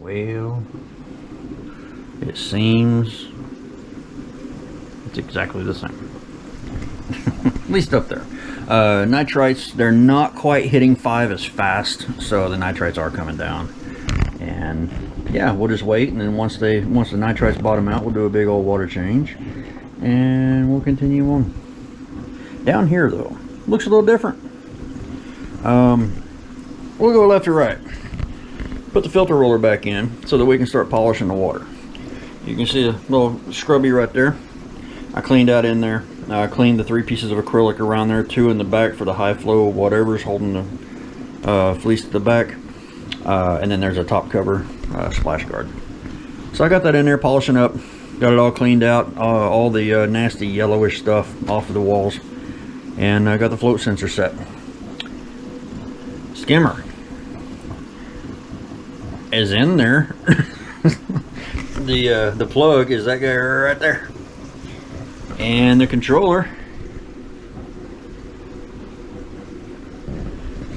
Well, it seems it's exactly the same. At least up there. Nitrites, they're not quite hitting 5 as fast, so the nitrites are coming down. And yeah, we'll just wait, and then once the nitrites bottom out, we'll do a big old water change, and we'll continue on. Down here though, looks a little different. We'll go left or right. Put the filter roller back in so that we can start polishing the water. You can see a little scrubby right there. I cleaned out in there. I cleaned the 3 pieces of acrylic around there, 2 in the back for the high flow whatever's holding the fleece to the back, and then there's a top cover splash guard. So I got that in there, polishing up, got it all cleaned out, all the nasty yellowish stuff off of the walls, and I got the float sensor set. Skimmer is in there. The plug is that guy right there, and the controller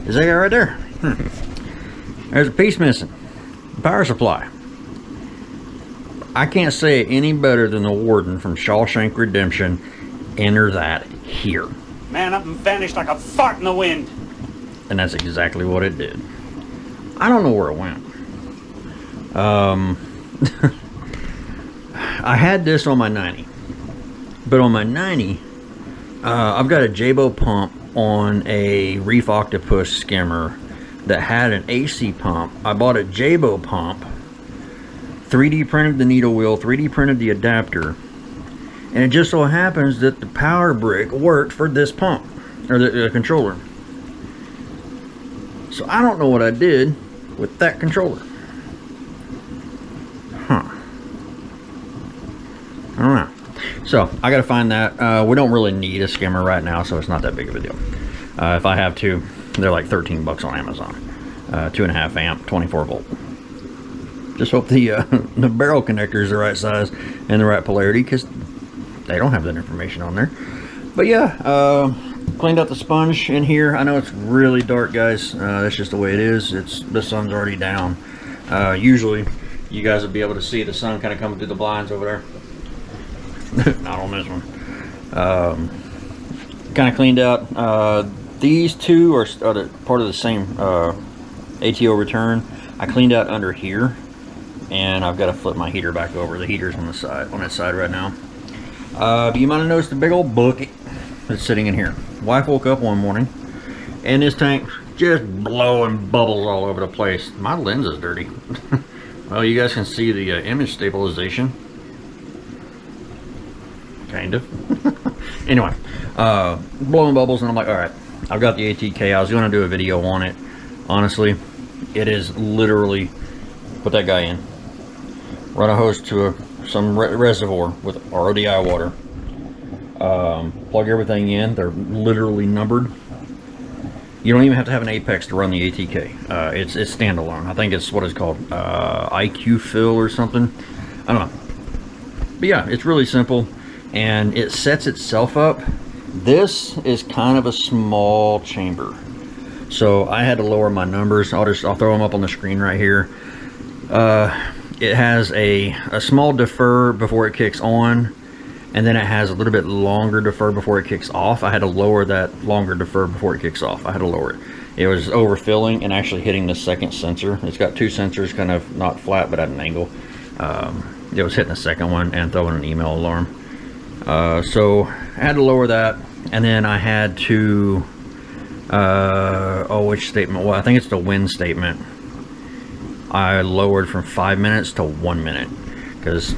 is that guy right there. There's a piece missing. The power supply. I can't say it any better than the warden from Shawshank Redemption. Enter that here. Man up and vanished like a fart in the wind. And that's exactly what it did. I don't know where it went. I had this on my 90, but on my 90, I've got a Jabo pump on a Reef Octopus skimmer that had an AC pump. I bought a Jabo pump, 3D printed the needle wheel, 3D printed the adapter, and it just so happens that the power brick worked for this pump, or the controller. So I don't know what I did with that controller. Huh. I don't know. So I gotta find that. We don't really need a skimmer right now, so it's not that big of a deal. If I have to, they're like 13 bucks on Amazon. 2.5 amp, 24 volt. Just hope the barrel connector is the right size and the right polarity, because they don't have that information on there. But yeah, cleaned out the sponge in here. I know it's really dark, guys. That's just the way it is. The sun's already down. Usually you guys would be able to see the sun kind of coming through the blinds over there. Not on this one. Kind of cleaned out. These two are part of the same ATO return. I cleaned out under here, and I've got to flip my heater back over. The heater's on the side, on that side right now. You might have noticed a big old bucket that's sitting in here. Wife woke up one morning, and this tank just blowing bubbles all over the place. My lens is dirty. Well, you guys can see the image stabilization. Kind of. Anyway, blowing bubbles, and I'm like, all right, I've got the ATK. I was going to do a video on it. Honestly, it is literally, put that guy in, run a hose to some reservoir with RODI water, plug everything in. They're literally numbered. You don't even have to have an Apex to run the ATK. It's standalone. I think it's what it's called, IQ fill or something. I don't know. But yeah, it's really simple, and it sets itself up. This is kind of a small chamber, so I had to lower my numbers. I'll throw them up on the screen right here. It has a small defer before it kicks on, and then it has a little bit longer defer before it kicks off. I had to lower that longer defer before it kicks off. I had to lower it. It was overfilling and actually hitting the second sensor. It's got 2 sensors, kind of not flat but at an angle. It was hitting the second one and throwing an email alarm. So I had to lower that, and then I had to which statement? Well, I think it's the wind statement. I lowered from 5 minutes to 1 minute, because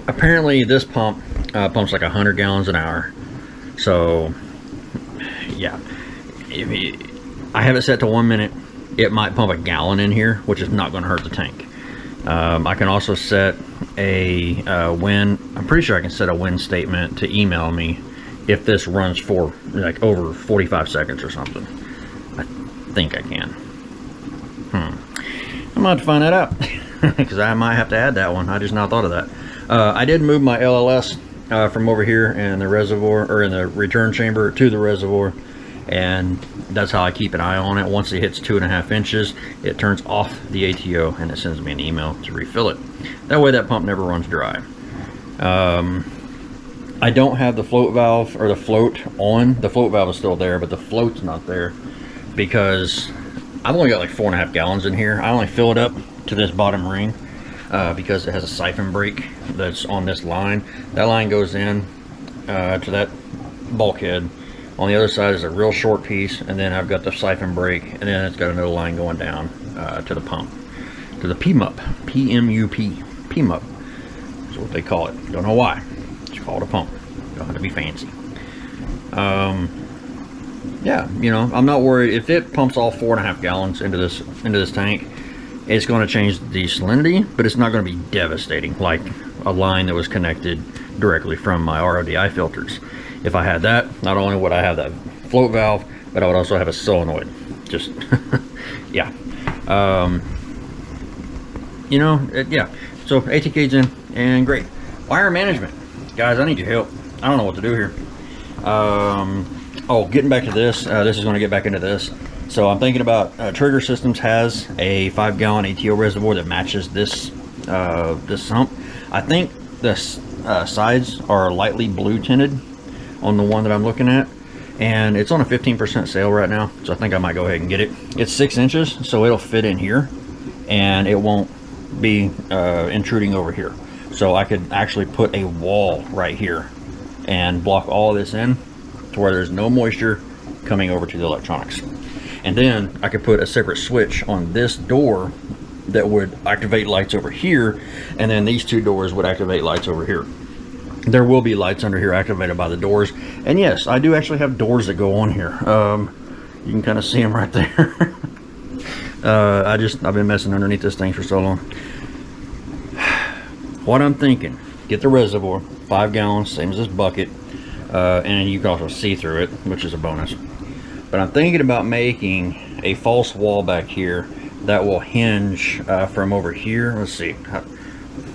apparently this pump pumps like 100 gallons an hour. So yeah, I have it set to 1 minute. It might pump a gallon in here, which is not going to hurt the tank. I can also set a wind. I'm pretty sure I can set a wind statement to email me if this runs for like over 45 seconds or something. I think I can. I'm gonna have to find that out, because I might have to add that one. I just not thought of that. I did move my LLS from over here in the reservoir, or in the return chamber, to the reservoir, and that's how I keep an eye on it. Once it hits 2.5 inches, it turns off the ATO and it sends me an email to refill it. That way that pump never runs dry. I don't have the float valve, or the float on. The float valve is still there, but the float's not there because I've only got like 4.5 gallons in here. I only fill it up to this bottom ring because it has a siphon break that's on this line. That line goes in to that bulkhead. On the other side is a real short piece, and then I've got the siphon break, and then it's got another line going down to the pump, to the PMUP, P-M-U-P, PMUP is what they call it. Don't know why. It's called a pump. Don't have to be fancy. Yeah, you know, I'm not worried if it pumps all 4.5 gallons into this tank. It's going to change the salinity, but it's not going to be devastating like a line that was connected directly from my RODI filters. If I had that, not only would I have that float valve, but I would also have a solenoid. Just yeah. You know, yeah. So ATK's in, and great. Wire management, guys. I need your help. I don't know what to do here. Oh, getting back to this. This is going to get back into this. So I'm thinking about Trigger Systems has a 5-gallon ATO reservoir that matches this this sump. I think the sides are lightly blue tinted on the one that I'm looking at, and it's on a 15% sale right now, so I think I might go ahead and get it. It's 6 inches, so it'll fit in here and it won't be intruding over here. So I could actually put a wall right here and block all of this in to where there's no moisture coming over to the electronics. And then I could put a separate switch on this door that would activate lights over here, and then these two doors would activate lights over here. There will be lights under here activated by the doors, and yes, I do actually have doors that go on here. You can kind of see them right there. I've been messing underneath this thing for so long. What I'm thinking, get the reservoir, 5 gallons, same as this bucket, and you can also see through it, which is a bonus. But I'm thinking about making a false wall back here that will hinge from over here. Let's see.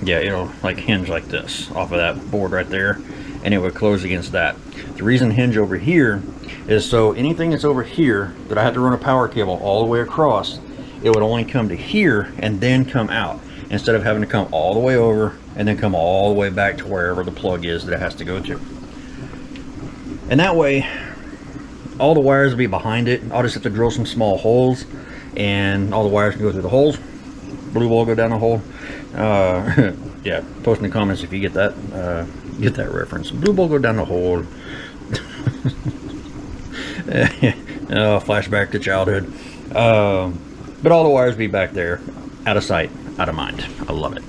Yeah, it'll like hinge like this off of that board right there, and it would close against that. The reason hinge over here is so anything that's over here that I have to run a power cable all the way across, it would only come to here and then come out, instead of having to come all the way over and then come all the way back to wherever the plug is that it has to go to. And that way all the wires will be behind it. I'll just have to drill some small holes and all the wires can go through the holes. Blue ball go down the hole. Yeah, post in the comments if you get that reference. Blue ball go down the hole. Oh, flashback to childhood. But all the wires be back there, out of sight, out of mind. I love it.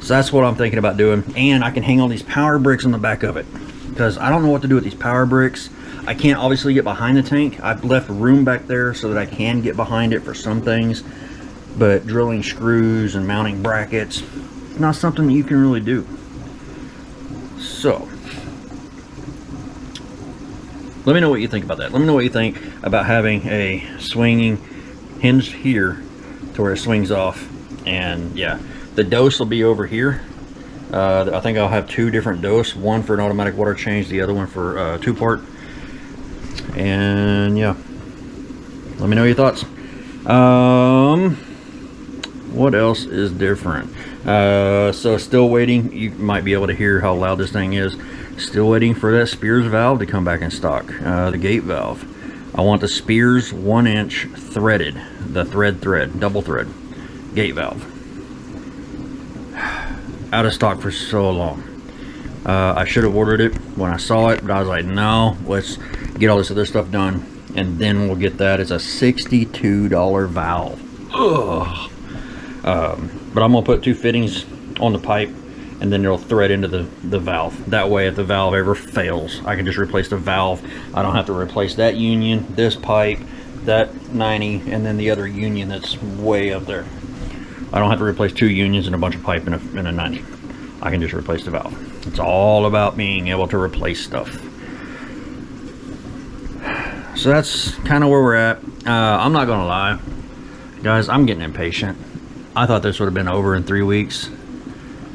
So that's what I'm thinking about doing, and I can hang all these power bricks on the back of it because I don't know what to do with these power bricks. I can't obviously get behind the tank. I've left room back there so that I can get behind it for some things, but drilling screws and mounting brackets, not something that you can really do. So let me know what you think about that. Let me know what you think about having a swinging hinge here to where it swings off. And yeah, the dose will be over here. I think I'll have 2 different dose, one for an automatic water change, the other one for 2-part. And yeah, let me know your thoughts. What else is different? So still waiting. You might be able to hear how loud this thing is. Still waiting for that Spears valve to come back in stock, the gate valve. I want the Spears 1-inch threaded, the thread, double thread gate valve. Out of stock for so long. I should have ordered it when I saw it, but I was like, no, let's get all this other stuff done and then we'll get that. It's a $62 valve. Ugh. But I'm gonna put 2 fittings on the pipe and then it'll thread into the valve. That way if the valve ever fails, I can just replace the valve. I don't have to replace that union, this pipe, that 90, and then the other union that's way up there. I don't have to replace 2 unions and a bunch of pipe in a 90. I can just replace the valve. It's all about being able to replace stuff. So that's kind of where we're at. I'm not gonna lie, guys, I'm getting impatient. I thought this would have been over in 3 weeks.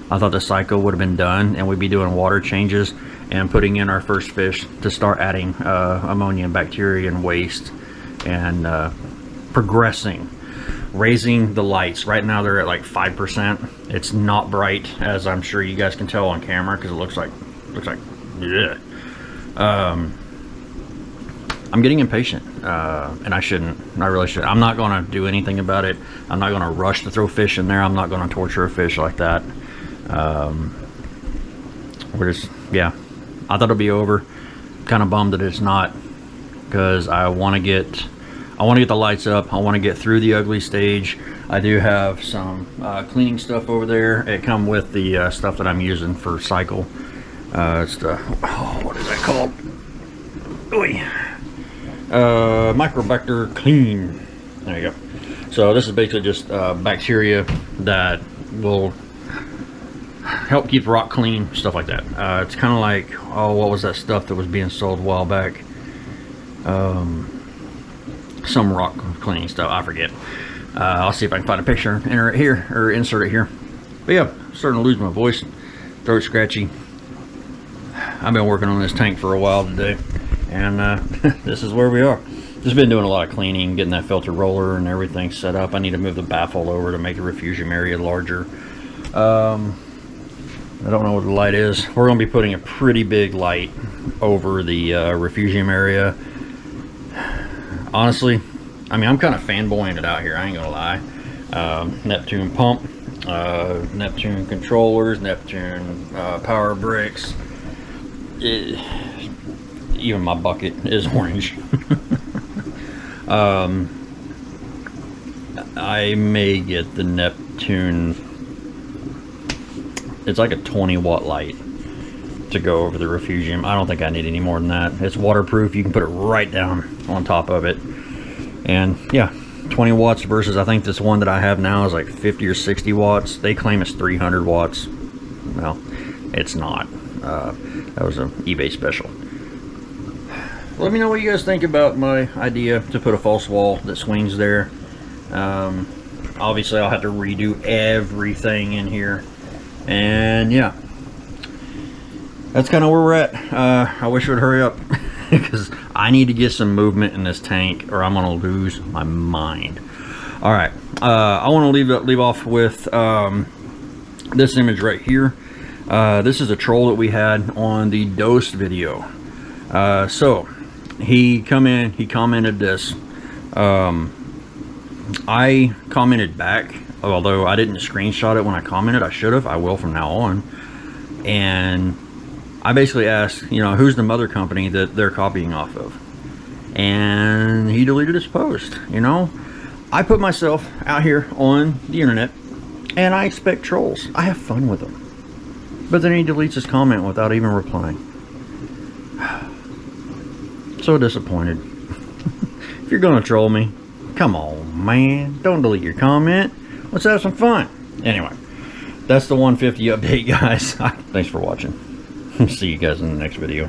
I thought the cycle would have been done and we'd be doing water changes and putting in our first fish to start adding ammonia and bacteria and waste and progressing, raising the lights. Right now they're at like 5%. It's not bright, as I'm sure you guys can tell on camera, because it looks like yeah. I'm getting impatient, and I shouldn't. I really should. I'm not going to do anything about it. I'm not going to rush to throw fish in there. I'm not going to torture a fish like that. We're just, yeah. I thought it'd be over. Kind of bummed that it's not, because I want to get the lights up. I want to get through the ugly stage. I do have some cleaning stuff over there. It come with the stuff that I'm using for cycle. It's the, what is that called? Oy. Microbacter clean. There you go. So this is basically just bacteria that will help keep rock clean, stuff like that. It's kind of like, oh, what was that stuff that was being sold a while back? Some rock cleaning stuff, I forget. I'll see if I can find a picture, enter it here, or insert it here. But yeah, starting to lose my voice, throat scratchy. I've been working on this tank for a while today, and this is where we are. Just been doing a lot of cleaning, getting that filter roller and everything set up. I need to move the baffle over to make the refugium area larger. I don't know what the light is. We're going to be putting a pretty big light over the refugium area. Honestly, I mean, I'm kind of fanboying it out here, I ain't gonna lie. Neptune pump, Neptune controllers, Neptune power bricks. Even my bucket is orange. I may get the Neptune. It's like a 20-watt light to go over the refugium. I don't think I need any more than that. It's waterproof. You can put it right down on top of it. And yeah, 20 watts versus, I think this one that I have now is like 50 or 60 watts. They claim it's 300 watts. Well, it's not. That was an eBay special. Let me know what you guys think about my idea to put a false wall that swings there. Obviously I'll have to redo everything in here. And yeah, that's kind of where we're at. I wish it would hurry up because I need to get some movement in this tank or I'm gonna lose my mind. All right, I want to leave off with this image right here. This is a troll that we had on the dose video. So he commented this. I commented back, although I didn't screenshot it when I commented. I should have. I will from now on. And I basically asked, you know, who's the mother company that they're copying off of? And he deleted his post. You know, I put myself out here on the internet and I expect trolls. I have fun with them. But then he deletes his comment without even replying. So disappointed. If you're gonna troll me, come on, man. Don't delete your comment. Let's have some fun. Anyway, that's the 150 update, guys. Thanks for watching. See you guys in the next video.